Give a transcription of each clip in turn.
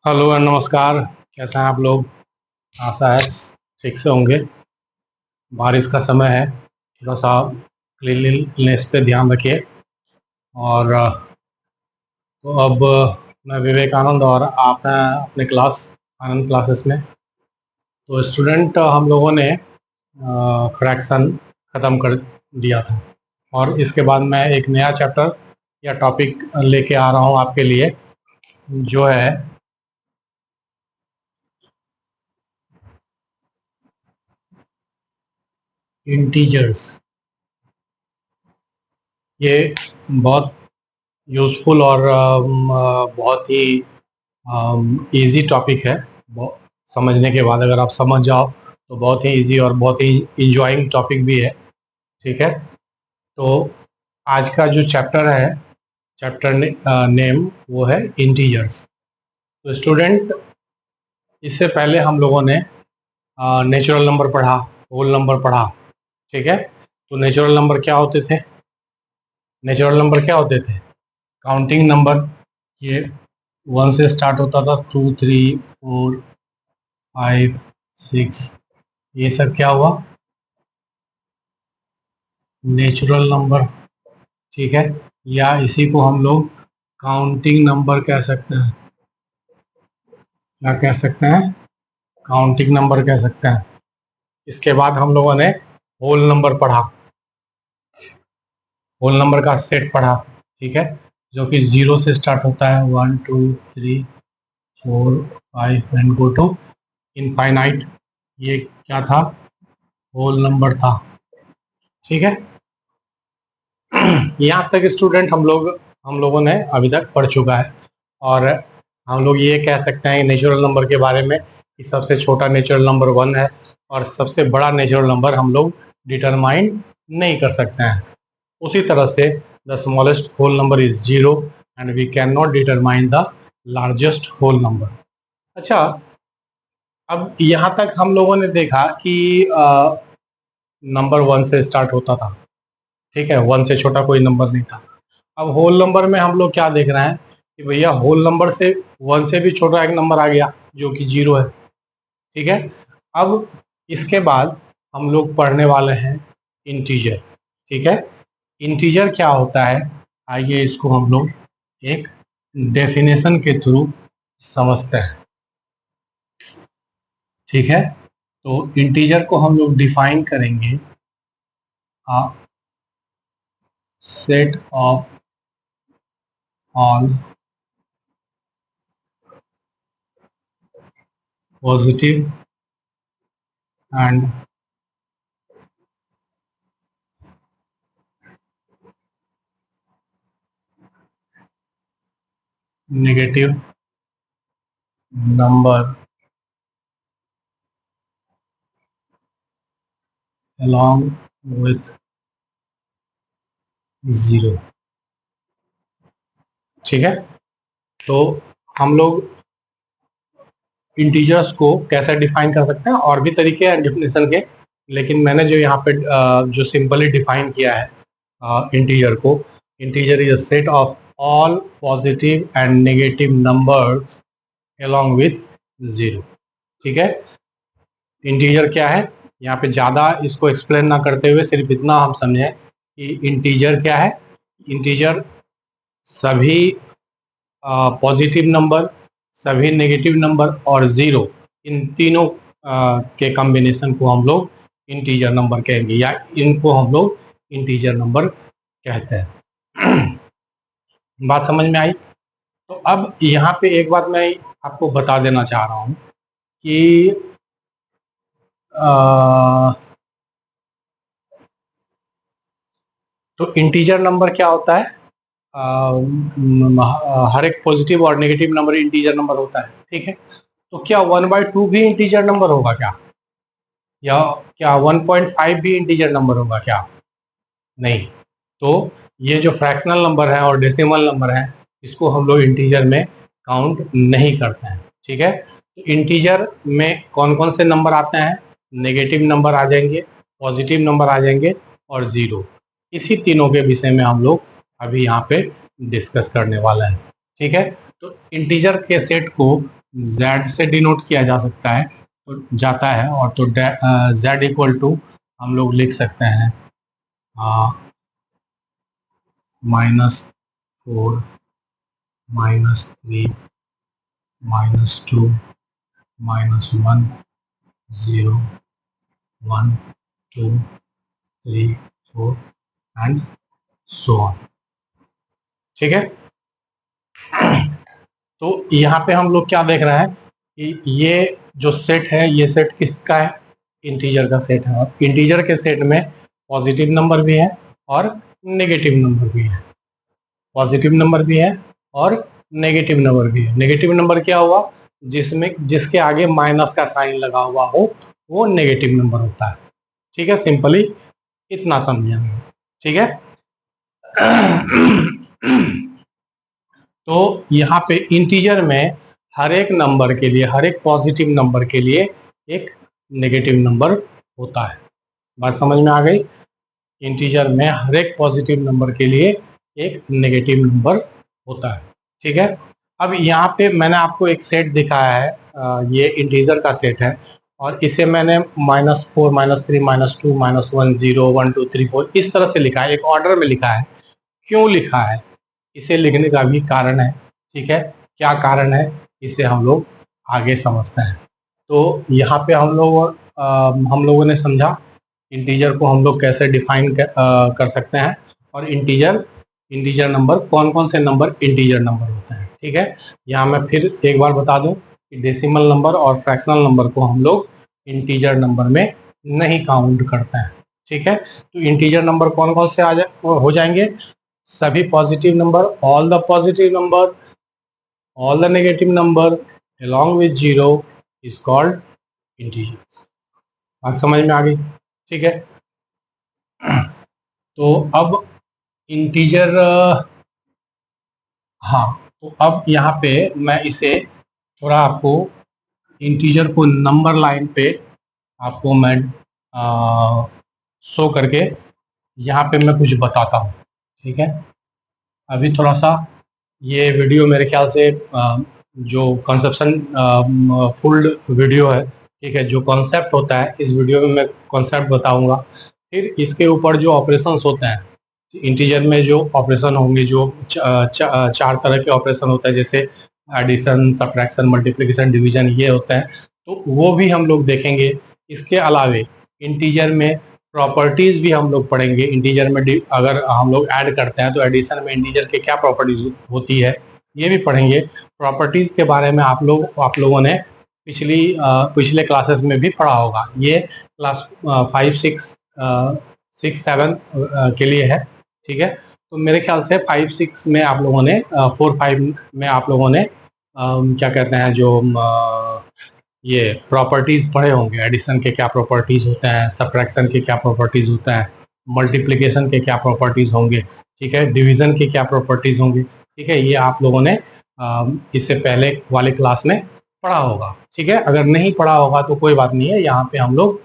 Hello और नमस्कार। कैसे हैं आप लोग? आशा है ठीक से होंगे। बारिश का समय है, थोड़ा सा क्लीनलीनेस पे ध्यान रखिए। और तो अब मैं विवेकानंद और आप हैं अपने क्लास आनंद क्लासेस में। तो स्टूडेंट हम लोगों ने फ्रैक्शन ख़त्म कर दिया था और इसके बाद मैं एक नया चैप्टर या टॉपिक लेके आ रहा हूँ आपके लिए, जो है इंटीजर्स। ये बहुत यूज़फुल और बहुत ही इजी टॉपिक है। समझने के बाद अगर आप समझ जाओ तो बहुत ही इजी और बहुत ही इंजॉइंग टॉपिक भी है। ठीक है, तो आज का जो चैप्टर है, चैप्टर नेम वो है इंटीजर्स। तो स्टूडेंट, इससे पहले हम लोगों ने नेचुरल नंबर पढ़ा, होल नंबर पढ़ा। ठीक है, तो नेचुरल नंबर क्या होते थे? नेचुरल नंबर क्या होते थे? Counting number. ये 1 से स्टार्ट होता था, 2, 3, 4, 5, 6, ये सब क्या हुआ? Natural number. ठीक है, या इसी को हम लोग काउंटिंग नंबर कह सकते हैं। क्या कह सकते हैं? काउंटिंग नंबर कह सकते हैं। इसके बाद हम लोगों ने होल नंबर पढ़ा, होल नंबर का सेट पढ़ा। ठीक है, जो कि 0 से स्टार्ट होता है, 1, 2, 3, 4, 5 एंड गो टू इनफाइनाइट। ये क्या था? होल नंबर था। ठीक है, यहाँ तक स्टूडेंट हम लोगों ने अभी तक पढ़ चुका है। और हम लोग ये कह सकते हैं नेचुरल नंबर के बारे में कि सबसे छोटा नेचुरल नंबर 1 है और सबसे बड़ा नेचुरल नंबर हम लोग डिटरमाइन नहीं कर सकते हैं। उसी तरह से the smallest whole number is 0 and we can not determine the largest whole number. अच्छा, अब यहाँ तक हम लोगों ने देखा कि नंबर 1 से स्टार्ट होता था। ठीक है, 1 से छोटा कोई नंबर नहीं था। अब होल नंबर में हम लोग क्या देख रहे हैं कि भैया होल नंबर से 1 से भी छोटा एक नंबर आ गया जो कि 0 है। ठीक है, अब इसके बाद हम लोग पढ़ने वाले हैं इंटीजर। ठीक है, इंटीजर क्या होता है, आइए इसको हम लोग एक डेफिनेशन के थ्रू समझते हैं। ठीक है, तो इंटीजर को हम लोग डिफाइन करेंगे, set of all positive and negative number along with 0। ठीक है, तो हम लोग इंटीजर्स को कैसे डिफाइन कर सकते हैं, और भी तरीके हैं डिफिनेशन के, लेकिन मैंने जो यहाँ पे जो सिंपली डिफाइन किया है इंटीजर को, integer is a set of all positive and negative numbers along with 0। ठीक है, इंटीजर क्या है, यहाँ पे ज़्यादा इसको एक्सप्लेन ना करते हुए सिर्फ इतना हम समझें कि इंटीजर क्या है। इंटीजर सभी पॉजिटिव नंबर, सभी नेगेटिव नंबर और 0, इन तीनों के कॉम्बिनेशन को हम लोग इंटीजर नंबर कहेंगे, या इनको हम लोग इंटीजर नंबर कहते हैं। बात समझ में आई? तो अब यहाँ पे एक बात मैं आपको बता देना चाह रहा हूँ कि तो इंटीजर नंबर क्या होता है? हर एक पॉजिटिव और नेगेटिव नंबर इंटीजर नंबर होता है। ठीक है, तो क्या 1/2 भी इंटीजर नंबर होगा क्या? या क्या 1.5 भी इंटीजर नंबर होगा क्या? नहीं। तो ये जो फ्रैक्शनल नंबर है और डेसिमल नंबर है, इसको हम लोग इंटीजर में काउंट नहीं करते हैं। ठीक है, तो इंटीजर में कौन कौन से नंबर आते हैं? नेगेटिव नंबर आ जाएंगे, पॉजिटिव नंबर आ जाएंगे और 0। इसी तीनों के विषय में हम लोग अभी यहाँ पे डिस्कस करने वाला है। ठीक है, तो इंटीजर के सेट को z से डिनोट किया जा सकता है तो जाता है, और तो z इक्वल टू हम लोग लिख सकते हैं -4 -3 -2 -1 0 1 2 3 4 एंड सो ऑन। ठीक है, तो यहाँ पे हम लोग क्या देख रहे हैं कि ये जो सेट है, ये सेट किसका है? इंटीजर का सेट है, और इंटीजर के सेट में पॉजिटिव नंबर भी है और नेगेटिव नंबर भी है। पॉजिटिव नंबर भी है और नेगेटिव नंबर भी है। नेगेटिव नंबर क्या हुआ? जिसके आगे माइनस का साइन लगा हुआ हो वो नेगेटिव नंबर होता है। ठीक है, सिंपली इतना समझेंगे। ठीक है तो यहाँ पे इंटीजर में हर एक नंबर के लिए, हर एक पॉजिटिव नंबर के लिए एक नेगेटिव नंबर होता है। बात समझ में आ गई? इंटीजर में हर एक पॉजिटिव नंबर के लिए एक नेगेटिव नंबर होता है। ठीक है, अब यहाँ पे मैंने आपको एक सेट दिखाया है, ये इंटीजर का सेट है, और इसे मैंने -4 -3 -2 -1 0 1 2 3 4 इस तरह से लिखा है, एक ऑर्डर में लिखा है। क्यों लिखा है? इसे लिखने का भी कारण है। ठीक है, क्या कारण है इसे हम लोग आगे समझते हैं। तो यहाँ पे हम लोगों ने समझा इंटीजर को हम लोग कैसे डिफाइन कर सकते हैं, और इंटीजर नंबर, कौन कौन से नंबर इंटीजर नंबर होते हैं। ठीक है, यहाँ मैं फिर एक बार बता दूं कि डेसिमल नंबर और फ्रैक्शनल नंबर को हम लोग इंटीजर नंबर में नहीं काउंट करते हैं। ठीक है, तो इंटीजर नंबर कौन कौन से हो जाएंगे? सभी positive number, all the positive number, all the negative number along with zero is called integer. बात समझ में आ गई? ठीक है, तो अब इंटीजर, हाँ, तो अब यहाँ पे मैं इसे थोड़ा आपको इंटीजर को नंबर लाइन पे आपको मैं शो करके यहाँ पे मैं कुछ बताता हूँ। ठीक है, अभी थोड़ा सा ये वीडियो मेरे ख्याल से जो कंसेप्शन फुल वीडियो है, ठीक है, जो कॉन्सेप्ट होता है इस वीडियो में मैं कॉन्सेप्ट बताऊंगा। फिर इसके ऊपर जो ऑपरेशंस होते हैं इंटीजर में, जो ऑपरेशन होंगे, जो चार तरह के ऑपरेशन होता है, जैसे एडिशन, सब्ट्रैक्शन, मल्टीप्लिकेशन, डिवीजन, ये होता है, तो वो भी हम लोग देखेंगे। इसके अलावे इंटीजर में प्रॉपर्टीज भी हम लोग पढ़ेंगे। इंटीजर में अगर हम लोग ऐड करते हैं तो एडिशन में इंटीजर के क्या प्रॉपर्टीज होती है ये भी पढ़ेंगे। प्रॉपर्टीज के बारे में आप लोगों ने पिछले क्लासेस में भी पढ़ा होगा। ये क्लास 5 6 7 के लिए है। ठीक है, तो मेरे ख्याल से 5 6 में आप लोगों ने 4 5 में आप लोगों ने क्या कहते हैं, जो ये प्रॉपर्टीज पढ़े होंगे। एडिशन के क्या प्रॉपर्टीज होते हैं, सब्ट्रैक्शन के क्या प्रॉपर्टीज होता है, मल्टीप्लिकेशन के क्या प्रॉपर्टीज होंगे, ठीक है, डिवीजन के क्या प्रॉपर्टीज होंगे। ठीक है, ये आप लोगों ने इससे पहले वाले क्लास में पढ़ा होगा। ठीक है, अगर नहीं पढ़ा होगा तो कोई बात नहीं है, यहाँ पे हम लोग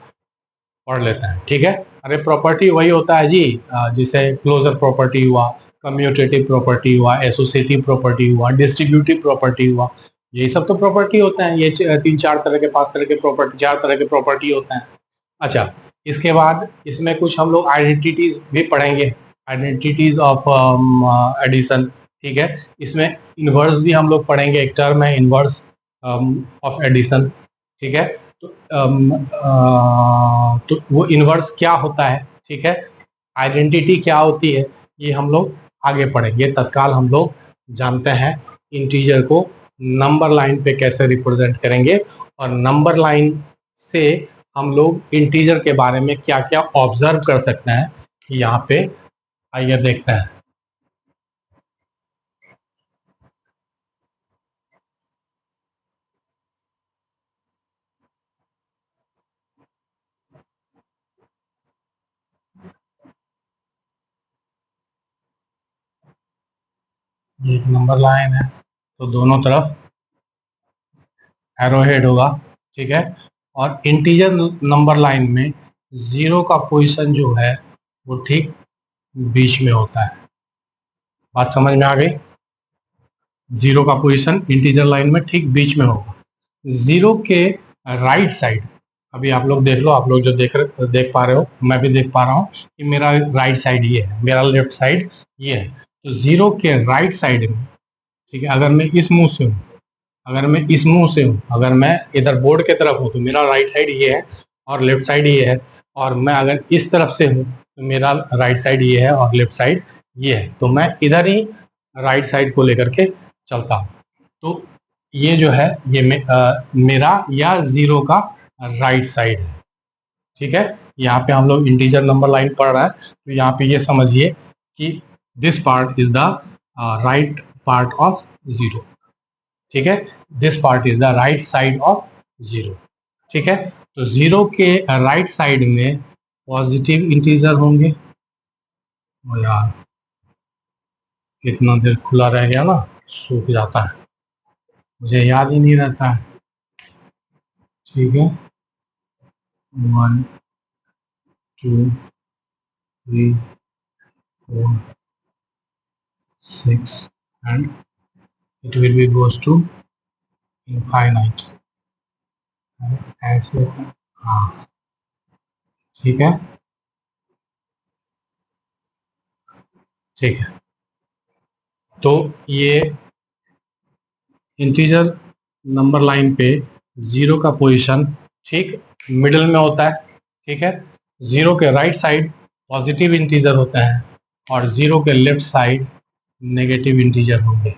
पढ़ लेते हैं। ठीक है, अरे प्रॉपर्टी वही होता है जी, जिसे क्लोजर प्रॉपर्टी हुआ, कम्यूटेटिव प्रॉपर्टी हुआ, एसोसिएटिव प्रॉपर्टी हुआ, डिस्ट्रीब्यूटिव प्रॉपर्टी हुआ, यही सब तो प्रॉपर्टी होते हैं। ये 3 4 तरह के 5 तरह के प्रॉपर्टी, 4 तरह के प्रॉपर्टी होते हैं। अच्छा, इसके बाद इसमें कुछ हम लोग आइडेंटिटीज भी पढ़ेंगे, आइडेंटिटीज ऑफ एडिशन। ठीक है, इसमें इनवर्स भी हम लोग पढ़ेंगे, एक टर्म है इनवर्स ऑफ एडिशन। ठीक है, तो वो इनवर्स क्या होता है, ठीक है, आइडेंटिटी क्या होती है, ये हम लोग आगे पढ़ेंगे। तत्काल हम लोग जानते हैं इंटीजर को नंबर लाइन पे कैसे रिप्रेजेंट करेंगे, और नंबर लाइन से हम लोग इंटीजर के बारे में क्या क्या ऑब्जर्व कर सकते हैं, यहाँ पे आइए देखते हैं। ये एक नंबर लाइन है, तो दोनों तरफ एरो हेड होगा। ठीक है, और इंटीजर नंबर लाइन में जीरो का पोजीशन जो है वो ठीक बीच में होता है। बात समझ में आ गई? जीरो का पोजीशन इंटीजर लाइन में ठीक बीच में होगा। जीरो के राइट साइड, अभी आप लोग देख लो, आप लोग जो देख पा रहे हो, मैं भी देख पा रहा हूँ कि मेरा राइट साइड ये है, मेरा लेफ्ट साइड ये है। तो जीरो के राइट साइड में, ठीक है, अगर मैं इस मुंह से हूँ, अगर मैं इस मुंह से हूँ, अगर मैं इधर बोर्ड के तरफ हूँ तो मेरा राइट साइड ये है और लेफ्ट साइड ये है, और मैं अगर इस तरफ से हूँ तो मेरा राइट साइड ये है और लेफ्ट साइड ये है। तो मैं इधर ही राइट साइड को लेकर के चलता हूँ। तो ये जो है ये मेरा या जीरो का राइट साइड है। ठीक है, यहाँ पे हम लोग इंटीजर नंबर लाइन पढ़ रहे हैं, तो यहाँ पे ये समझिए कि this part is the right part of zero. ठीक है, this part is the right side of zero. ठीक है, तो जीरो के राइट साइड में पॉजिटिव इंटीजर होंगे। और यार कितना देर खुला रह गया ना, सूख जाता है, मुझे याद ही नहीं रहता है। ठीक है, 1 2 3 4 6 and it will be goes to infinite। ऐसे, हाँ, ठीक है, ठीक है। तो ये इंटीजर नंबर लाइन पे जीरो का पोजीशन ठीक मिडिल में होता है। ठीक है, जीरो के राइट साइड पॉजिटिव इंटीजर होते हैं और जीरो के लेफ्ट साइड नेगेटिव इंटीजर होंगे।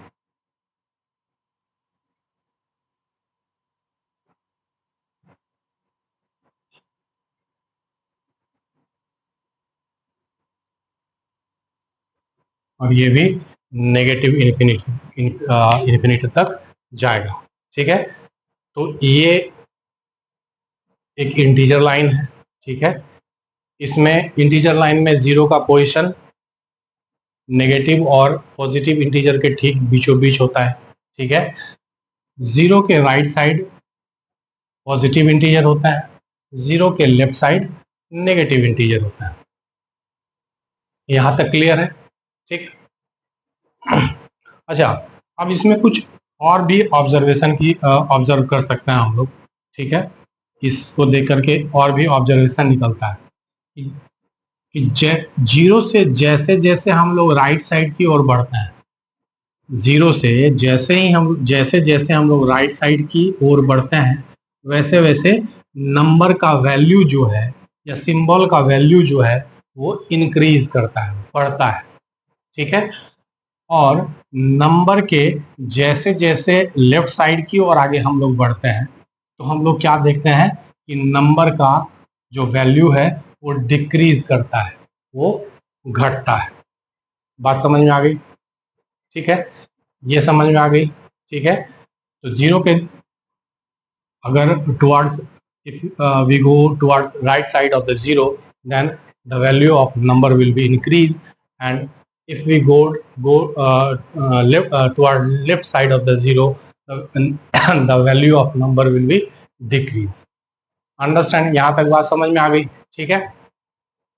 और ये भी नेगेटिव इन्फिनिटी तक जाएगा। ठीक है, तो ये एक इंटीजर लाइन है। ठीक है, इसमें इंटीजर लाइन में जीरो का पोजीशन नेगेटिव और पॉजिटिव इंटीजर के ठीक बीचों बीच होता है। ठीक है, जीरो के राइट साइड पॉजिटिव इंटीजर होता है, जीरो के लेफ्ट साइड नेगेटिव इंटीजर होता है। यहां तक क्लियर है? ठीक। अच्छा, अब इसमें कुछ और भी ऑब्जर्वेशन की ऑब्जर्व कर सकते हैं हम लोग। ठीक है, इसको देख करके और भी ऑब्जर्वेशन निकलता है कि जीरो से जैसे जैसे हम लोग राइट साइड की ओर बढ़ते हैं, जीरो से जैसे जैसे हम लोग राइट साइड की ओर बढ़ते हैं, वैसे वैसे नंबर का वैल्यू जो है या सिंबल का वैल्यू जो है वो इंक्रीज करता है, बढ़ता है। ठीक है, और नंबर के जैसे जैसे लेफ्ट साइड की ओर आगे हम लोग बढ़ते हैं तो हम लोग क्या देखते हैं कि नंबर का जो वैल्यू है वो डिक्रीज करता है, वो घटता है। बात समझ में आ गई? ठीक है, ये समझ में आ गई। ठीक है, तो जीरो के अगर towards, if we go towards right side of the zero, then the value of number will be increased, and if we go toward left side of the zero, the value of number will be decrease। Understand? यहाँ तक बात समझ में आ गई? ठीक है,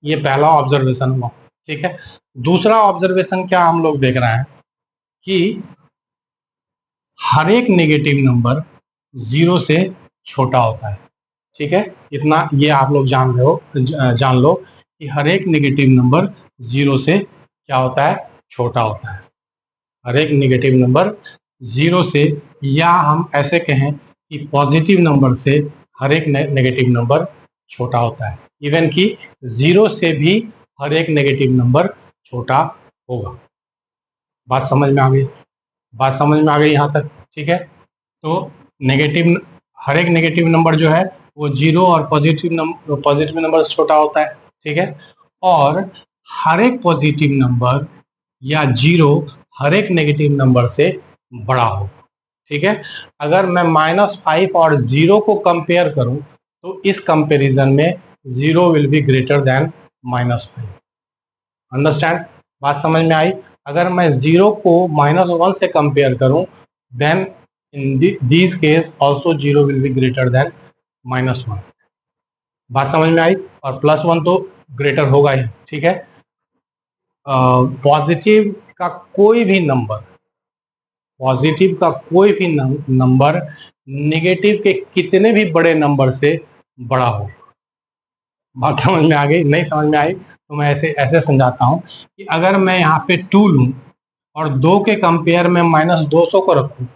ये पहला ऑब्जर्वेशन हुआ। ठीक है, दूसरा ऑब्जर्वेशन क्या हम लोग देख रहे हैं कि हर एक नेगेटिव नंबर जीरो से छोटा होता है। ठीक है, इतना ये आप लोग जान लो कि हर एक नेगेटिव नंबर जीरो से क्या होता है? छोटा होता है। हर एक नेगेटिव नंबर जीरो से, या हम ऐसे कहें कि पॉजिटिव नंबर से हर एक नेगेटिव नंबर छोटा होता है। इवन कि जीरो से भी हर एक नेगेटिव नंबर छोटा होगा। बात समझ में आ गई? बात समझ में आ गई यहाँ तक? ठीक है, तो हर एक नेगेटिव नंबर जो है वो जीरो और पॉजिटिव नंबर से छोटा होता है। ठीक है, और हर एक पॉजिटिव नंबर या जीरो हर एक नेगेटिव नंबर से बड़ा हो। ठीक है, अगर मैं -5 और जीरो को कंपेयर करूं तो इस कंपैरिजन में zero will be greater than -5। Understand? बात समझ में आई? अगर मैं जीरो को -1 से कंपेयर करूं, then in this case also zero will be greater than -1। बात समझ में आई? और +1 तो ग्रेटर होगा ही। ठीक है, पॉजिटिव का कोई भी नंबर नेगेटिव के कितने भी बड़े नंबर से बड़ा हो। बात समझ में आ गई? नहीं समझ में आई तो मैं ऐसे ऐसे समझाता हूँ कि अगर मैं यहाँ पे 2 लूँ और 2 के कंपेयर में -200 को रखूँ,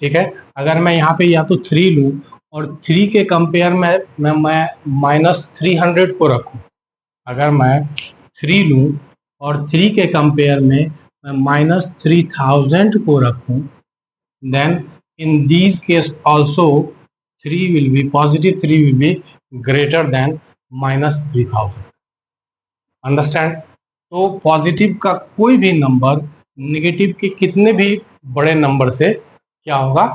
ठीक है। अगर मैं यहाँ पे या तो 3 लूँ और 3 के कंपेयर में मैं -300 को रखूँ, अगर मैं 3 लूँ और 3 के कंपेयर में मैं -3000 को रखूँ, then in these case also 3 will be positive, 3 will be greater than -3000. Understand? तो पॉजिटिव का कोई भी नंबर नेगेटिव के कितने भी बड़े नंबर से क्या होगा?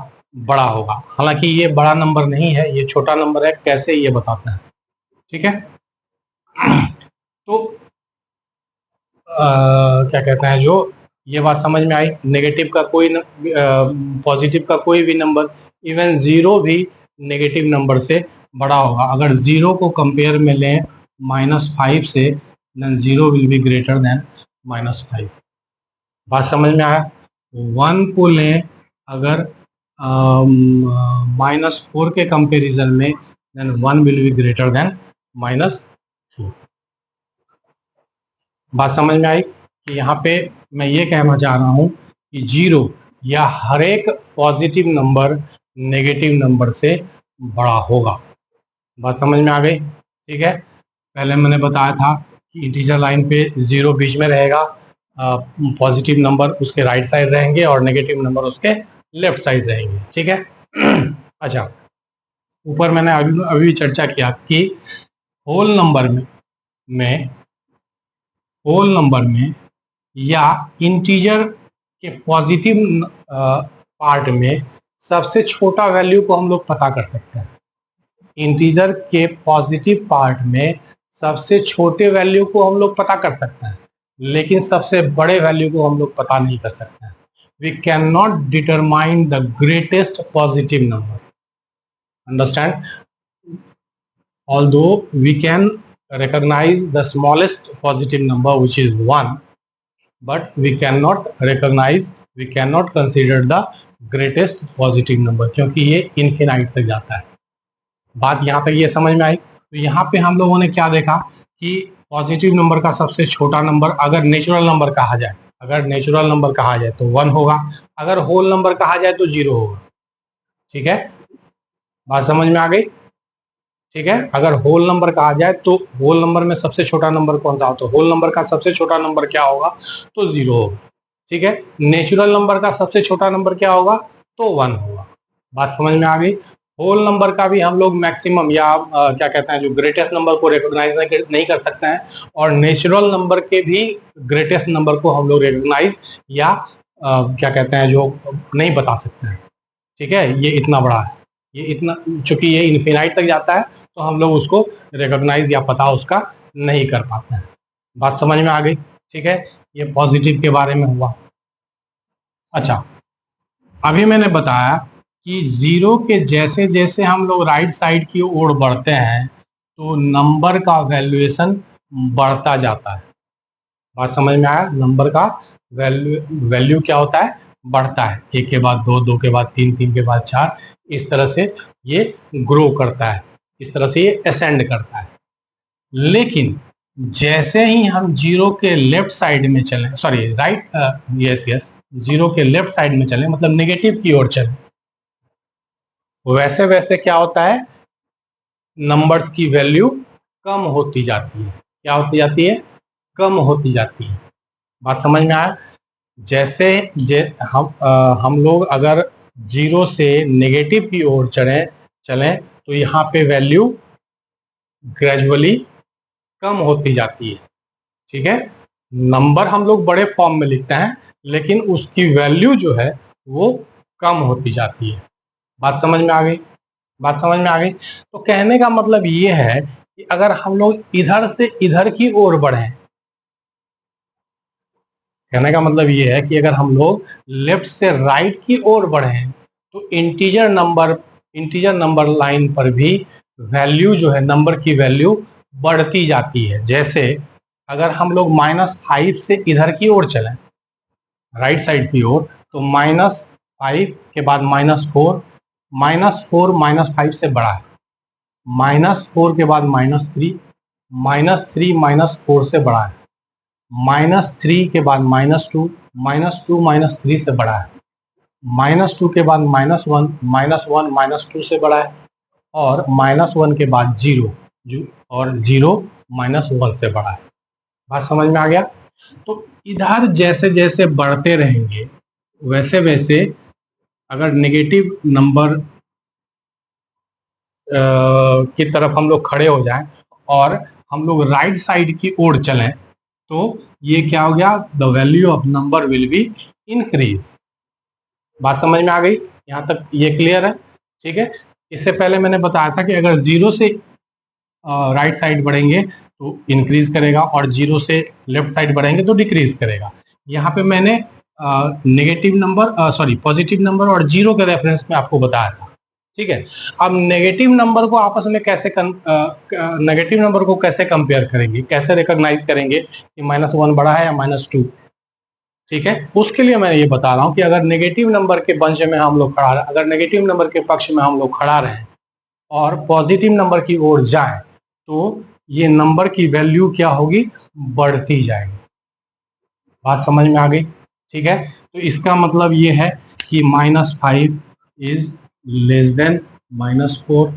बड़ा होगा। हालांकि ये बड़ा नंबर नहीं है, ये छोटा नंबर है। कैसे ये बताते हैं, ठीक है। तो क्या कहते हैं, जो ये बात समझ में आई, नेगेटिव का कोई पॉजिटिव का कोई भी नंबर, इवन 0 भी नेगेटिव नंबर से बड़ा होगा। अगर 0 को कंपेयर में लें -5 से, then 0 will be greater than -5। बात समझ में आया? 1 को लें अगर -4 के कंपेरिजन में, then 1 will be greater than -4। बात समझ में आई कि यहाँ पे मैं ये कहना चाह रहा हूँ कि 0 या हर एक पॉजिटिव नंबर नेगेटिव नंबर से बड़ा होगा। बात समझ में आ गई? ठीक है। पहले मैंने बताया था कि इंटीजर लाइन पे 0 बीच में रहेगा, पॉजिटिव नंबर उसके राइट साइड रहेंगे और नेगेटिव नंबर उसके लेफ्ट साइड रहेंगे, ठीक है। अच्छा, ऊपर मैंने अभी चर्चा किया कि होल नंबर में या इंटीजर के पॉजिटिव पार्ट में सबसे छोटा वैल्यू को हम लोग पता कर सकते हैं। इंटीजर के पॉजिटिव पार्ट में सबसे छोटे वैल्यू को हम लोग पता कर सकते हैं, लेकिन सबसे बड़े वैल्यू को हम लोग पता नहीं कर सकते हैं। We can not determine the greatest positive number, understand? Although we can recognize the smallest positive number, which is 1, but we cannot consider the greatest positive number, क्योंकि ये इनफिनाइट तक जाता है। बात यहाँ पे ये समझ में आई? तो यहाँ पे हम लोगों ने क्या देखा कि पॉजिटिव नंबर का सबसे छोटा नंबर अगर नेचुरल नंबर कहा जाए तो 1 होगा, अगर होल नंबर कहा जाए तो 0 होगा, ठीक है। बात समझ में आ गई? ठीक है। अगर होल नंबर कहा जाए तो होल नंबर में सबसे छोटा नंबर कौन सा हो, तो होल नंबर का सबसे छोटा नंबर क्या होगा, तो 0 होगा, ठीक है। नेचुरल नंबर का सबसे छोटा नंबर क्या होगा, तो 1 होगा। बात समझ में आ गई? होल नंबर का भी हम लोग मैक्सिमम या क्या कहते हैं, जो ग्रेटेस्ट नंबर को रिकॉग्नाइज नहीं कर सकते हैं, और नेचुरल नंबर के भी ग्रेटेस्ट नंबर को हम लोग रिकॉग्नाइज या क्या कहते हैं, जो नहीं बता सकते हैं, ठीक है। ये इतना बड़ा है, ये इतना, चूंकि ये इनफिनाइट तक जाता है तो हम लोग उसको रिकॉग्नाइज या पता उसका नहीं कर पाते हैं। बात समझ में आ गई? ठीक है। ये पॉजिटिव के बारे में हुआ। अच्छा, अभी मैंने बताया कि 0 के जैसे जैसे हम लोग राइट साइड की ओर बढ़ते हैं तो नंबर का वैल्यूएशन बढ़ता जाता है। बात समझ में आया? नंबर का वैल्यू क्या होता है, बढ़ता है। 1 के बाद 2, 2 के बाद 3, 3 के बाद 4, इस तरह से ये ग्रो करता है, इस तरह से ये असेंड करता है। लेकिन जैसे ही हम 0 के लेफ्ट साइड में चलें, सॉरी राइट, यस 0 के लेफ्ट साइड में चलें, मतलब नेगेटिव की ओर चलें, वैसे वैसे क्या होता है, नंबर्स की वैल्यू कम होती जाती है। क्या होती जाती है? कम होती जाती है। बात समझ में आया? जैसे हम लोग अगर 0 से नेगेटिव की ओर चलें तो यहाँ पे वैल्यू ग्रेजुअली कम होती जाती है, ठीक है। नंबर हम लोग बड़े फॉर्म में लिखते हैं, लेकिन उसकी वैल्यू जो है वो कम होती जाती है। बात समझ में आ गई? बात समझ में आ गई? तो कहने का मतलब ये है कि अगर हम लोग इधर से इधर की ओर बढ़ें, कहने का मतलब ये है कि अगर हम लोग लेफ्ट से राइट की ओर बढ़ें तो इंटीजर नंबर लाइन पर भी वैल्यू जो है, नंबर की वैल्यू बढ़ती जाती है। जैसे अगर हम लोग -5 से इधर की ओर चलें, राइट साइड की ओर, तो -5 के बाद -4, -4 -5 से बड़ा है, -4 के बाद -3, -3 -4 से बड़ा है, -3 के बाद -2, -2 -3 से बड़ा है, -2 के बाद -1, -1 -2 से बड़ा है, और -1 के बाद 0, और 0 -1 से बड़ा है। बात समझ में आ गया? तो इधर जैसे जैसे बढ़ते रहेंगे वैसे वैसे अगर नेगेटिव नंबर की तरफ हम लोग खड़े हो जाएं और हम लोग राइट साइड की ओर चलें तो ये क्या हो गया, the value of number will be increase. बात समझ में आ गई? यहाँ तक ये क्लियर है? ठीक है। इससे पहले मैंने बताया था कि अगर 0 से राइट साइड बढ़ेंगे तो इंक्रीज करेगा और 0 से लेफ्ट साइड बढ़ेंगे तो डिक्रीज करेगा। यहाँ पे मैंने नेगेटिव नंबर पॉजिटिव नंबर और 0 के रेफरेंस में आपको बताया था। ठीक है। अब नेगेटिव नंबर को आपस में कैसे नेगेटिव नंबर को कैसे कंपेयर करेंगे, कैसे रिकॉग्नाइज करेंगे कि -1 बड़ा है या -2? ठीक है, उसके लिए मैं ये बता रहा हूँ कि अगर नेगेटिव नंबर के बंश में हम लोग खड़ा, अगर नेगेटिव नंबर के पक्ष में हम लोग खड़ा रहें और पॉजिटिव नंबर की ओर जाएं तो ये नंबर की वैल्यू क्या होगी, बढ़ती जाएगी। बात समझ में आ गई? ठीक है। तो इसका मतलब ये है कि -5 is less than -4,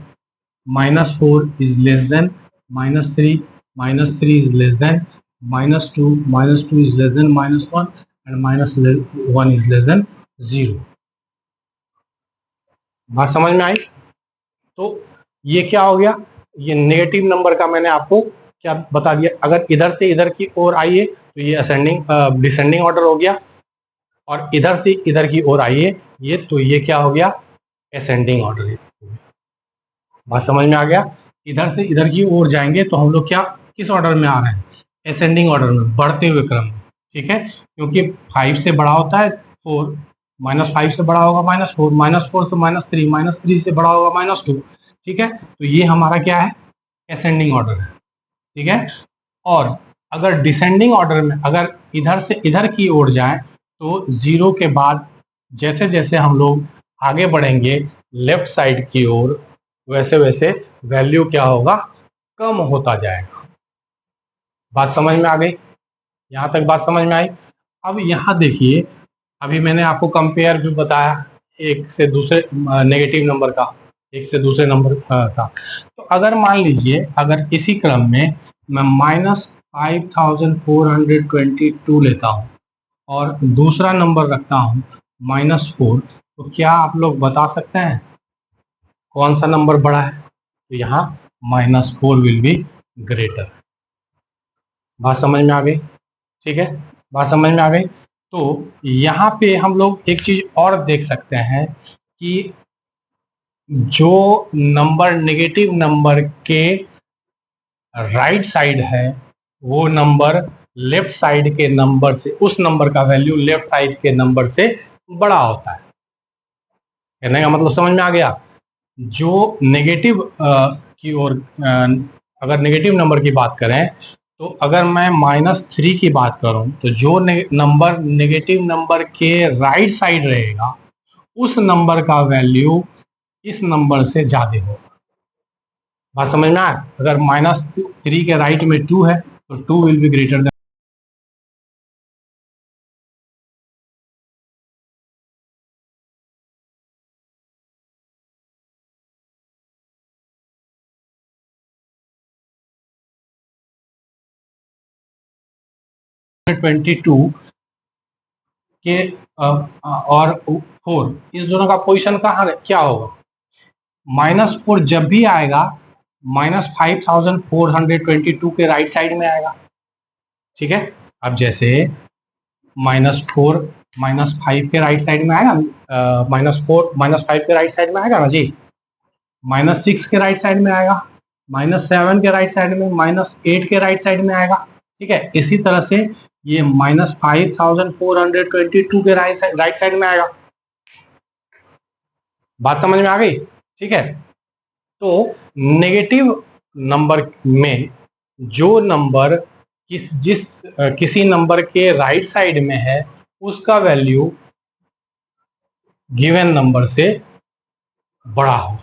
-4 is less than -3, -3 is less than -2, -2 is less than -1 and -1 is less than 0। बात समझ में आई? तो ये क्या हो गया, ये नेगेटिव नंबर का मैंने आपको क्या बता दिया। अगर इधर से इधर की ओर आइए तो ये असेंडिंग डिसेंडिंग ऑर्डर हो गया, और इधर से इधर की ओर आइए ये तो ये क्या हो गया, असेंडिंग ऑर्डर। बात समझ में आ गया? इधर से इधर की ओर जाएंगे तो हम लोग क्या किस ऑर्डर में आ रहे हैं, असेंडिंग ऑर्डर में, बढ़ते हुए क्रम में। ठीक है, क्योंकि 5 से बड़ा होता है 4, -5 से बड़ा होगा -4, -4 से -3, -3 से बड़ा होगा -2। ठीक है, तो ये हमारा क्या है, असेंडिंग ऑर्डर है। ठीक है, और अगर डिसेंडिंग ऑर्डर में अगर इधर से इधर की ओर जाएं तो 0 के बाद जैसे जैसे हम लोग आगे बढ़ेंगे लेफ्ट साइड की ओर वैसे वैसे वैल्यू क्या होगा, कम होता जाएगा। बात समझ में आ गई? यहाँ तक बात समझ में आई? अब यहाँ देखिए, अभी मैंने आपको कंपेयर भी बताया एक से दूसरे नेगेटिव नंबर का, एक से दूसरे नंबर का। तो अगर मान लीजिए अगर इसी क्रम में मैं -5422 लेता हूँ और दूसरा नंबर रखता हूँ -4, तो क्या आप लोग बता सकते हैं कौन सा नंबर बड़ा है? तो यहाँ -4 विल बी ग्रेटर। बात समझ में आ गई? ठीक है, बात समझ में आ गई? तो यहाँ पे हम लोग एक चीज और देख सकते हैं कि जो नंबर नेगेटिव नंबर के राइट साइड है वो नंबर लेफ्ट साइड के नंबर से, उस नंबर का वैल्यू लेफ्ट साइड के नंबर से बड़ा होता है। कहने का मतलब समझ में आ गया? जो नेगेटिव की ओर अगर नेगेटिव नंबर की बात करें तो अगर मैं -3 की बात करूं तो जो नंबर नेगेटिव नंबर के राइट साइड रहेगा उस नंबर का वैल्यू इस नंबर से ज्यादा होगा। बात समझ में आया? अगर -3 के राइट में 2 है तो 2 विल बी ग्रेटर देन 22 के और 4, इस दोनों का पोजीशन कहाँ क्या होगा? -4 जब भी आएगा -5422 के राइट साइड में आएगा। ठीक है, अब जैसे -4 -5 के राइट साइड में आएगा, -4 -5 के राइट साइड में आएगा ना जी, -6 के राइट साइड में आएगा, -7 के राइट साइड में, -8 के राइट साइड में आएगा। ठीक है, इसी तरह से ये -5422 के राइट साइड में आएगा। बात समझ में आ गई? ठीक है, तो नेगेटिव नंबर में जो नंबर किसी नंबर के राइट साइड में है उसका वैल्यू गिवन नंबर से बड़ा हो।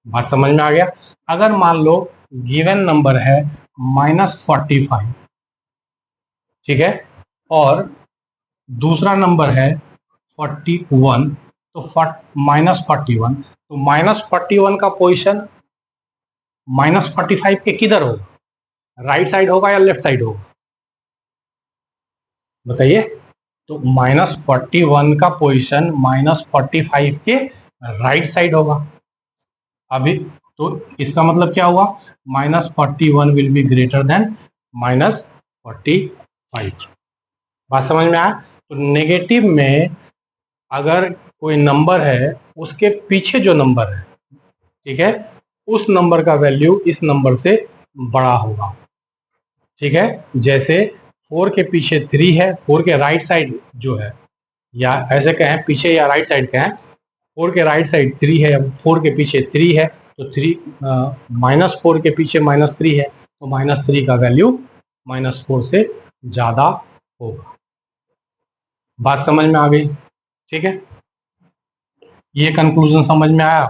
बात समझ में आ गया। अगर मान लो गिवन नंबर है -45, ठीक है, और दूसरा नंबर है 41, तो -41, तो -41 का पोजीशन -45 के किधर होगा? राइट साइड होगा या लेफ्ट साइड होगा? बताइए। तो -41 का पोजीशन -45 के राइट साइड होगा। अभी तो इसका मतलब क्या हुआ? -41 विल बी ग्रेटर देन -45। बात समझ में आया? तो नेगेटिव में अगर कोई नंबर है, उसके पीछे जो नंबर है, ठीक है, उस नंबर का वैल्यू इस नंबर से बड़ा होगा। ठीक है, जैसे 4 के पीछे 3 है, 4 के राइट साइड जो है, या ऐसे कहें पीछे या राइट साइड कहें, 4 के राइट साइड 3 है, 4 के पीछे 3 है, तो -4 के पीछे -3 है, तो -3 का वैल्यू -4 से ज़्यादा होगा। बात समझ में आ गई? ठीक है, ये कंक्लूजन समझ में आया?